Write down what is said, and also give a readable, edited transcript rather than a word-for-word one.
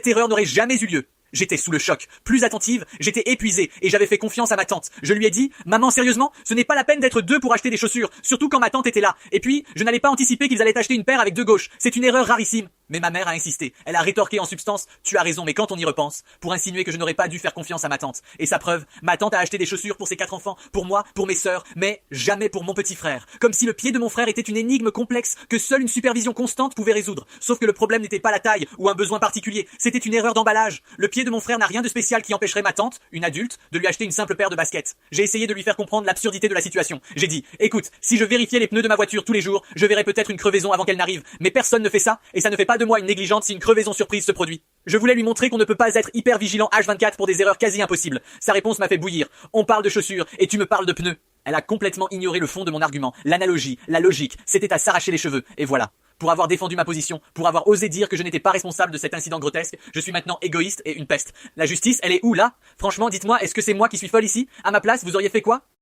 Cette erreur n'aurait jamais eu lieu. J'étais sous le choc, plus attentive, j'étais épuisée et j'avais fait confiance à ma tante. Je lui ai dit, maman sérieusement, ce n'est pas la peine d'être deux pour acheter des chaussures, surtout quand ma tante était là. Et puis, je n'allais pas anticiper qu'ils allaient acheter une paire avec deux gauches. C'est une erreur rarissime. Mais ma mère a insisté. Elle a rétorqué en substance, tu as raison, mais quand on y repense, pour insinuer que je n'aurais pas dû faire confiance à ma tante. Et sa preuve, ma tante a acheté des chaussures pour ses 4 enfants, pour moi, pour mes sœurs, mais jamais pour mon petit frère. Comme si le pied de mon frère était une énigme complexe que seule une supervision constante pouvait résoudre. Sauf que le problème n'était pas la taille ou un besoin particulier, c'était une erreur d'emballage. Le pied de mon frère n'a rien de spécial qui empêcherait ma tante, une adulte, de lui acheter une simple paire de baskets. J'ai essayé de lui faire comprendre l'absurdité de la situation. J'ai dit, écoute, si je vérifiais les pneus de ma voiture tous les jours, je verrais peut-être une crevaison avant qu'elle n'arrive. Mais personne ne fait ça, et ça ne fait pas de moi une négligente si une crevaison surprise se produit. Je voulais lui montrer qu'on ne peut pas être hyper vigilant H24 pour des erreurs quasi impossibles. Sa réponse m'a fait bouillir. On parle de chaussures, et tu me parles de pneus. Elle a complètement ignoré le fond de mon argument, l'analogie, la logique, c'était à s'arracher les cheveux, et voilà. Pour avoir défendu ma position, pour avoir osé dire que je n'étais pas responsable de cet incident grotesque, je suis maintenant égoïste et une peste. La justice, elle est où là? Franchement, dites-moi, est-ce que c'est moi qui suis folle ici? À ma place, vous auriez fait quoi?